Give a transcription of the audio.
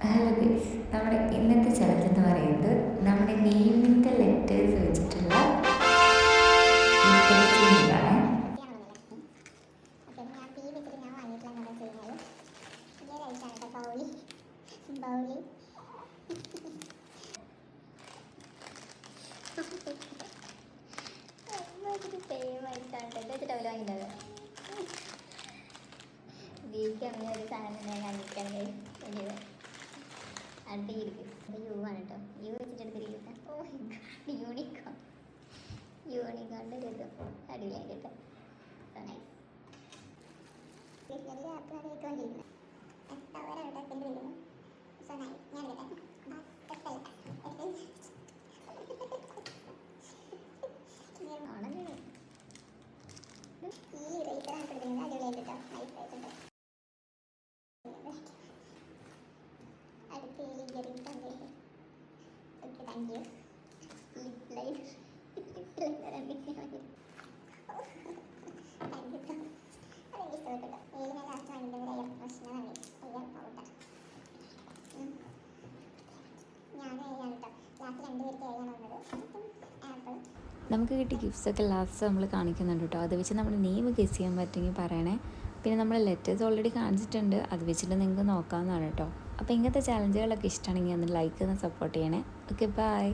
Hello guys, നമ്മുടെ ഇന്നത്തെ challenge എന്ന് പറയുന്നത് നമ്മുടെ നെയിമിൻ്റെ ലെറ്റേഴ്സ് വെച്ചിട്ടുള്ള ടെസ്റ്റിംഗാണ്. ജീവിക്ക് അങ്ങനെ ഒരു സാധനം ഞാൻ കാണിക്കാൻ വേണ്ടിയത് അടുത്ത ഇരിക്കും. അത് യു ആണ് കേട്ടോ. യു വെച്ചിട്ട് എടുത്തിരിക്കുന്ന യൂണിക്കോൺ യൂണിക്കോണിൻ്റെ ഒരു ഇത് അടിപൊളിയായിട്ട് കേട്ടോ. So nice. എല്ലാ ആൾക്കാരായിട്ട് വന്നിരിക്കുന്നത് സോ നൈസ്. ഞാൻ ആണല്ലേ ഈ റേറ്ററാണ് എടുക്കുന്നത്. അടിപൊളിയായിട്ട് കേട്ടോ. നൈസ് ആയിട്ടുണ്ട്. അടുത്ത okay, thank you. Lip liner thank you so much. അതെനിക്ക് ഇഷ്ടപ്പെട്ടു. ഏഴ് ഞാൻ ലാസ്റ്റ് വാങ്ങിക്കുന്നത് എയർ ഫ്രഷ്നറാണ്. എയർ പൗഡർ ഞാൻ ഏഴാണ് കേട്ടോ. ലാസ്റ്റ് 2 പേർക്ക് ഏഴാണ് വന്നത്. ആപ്പിൾ നമുക്ക് കിട്ടിയ ഗിഫ്റ്റ്സൊക്കെ ലാസ്റ്റ് നമ്മൾ കാണിക്കുന്നുണ്ട് കേട്ടോ. അത് വെച്ച് നമ്മുടെ നെയിം ഗെസ് ചെയ്യാൻ പറ്റുമെങ്കിൽ പറയണേ. പിന്നെ നമ്മൾ ലെറ്റേഴ്സ് ഓൾറെഡി കാണിച്ചിട്ടുണ്ട്, അത് വെച്ചിട്ട് നിങ്ങൾക്ക് നോക്കാവുന്നതാണ് കേട്ടോ. അപ്പോൾ ഇങ്ങനത്തെ ചാലഞ്ചുകളൊക്കെ ഇഷ്ടമാണെങ്കിൽ ഒന്ന് ലൈക്ക് ചെയ്ത് സപ്പോർട്ട് ചെയ്യണേ. Okay, by.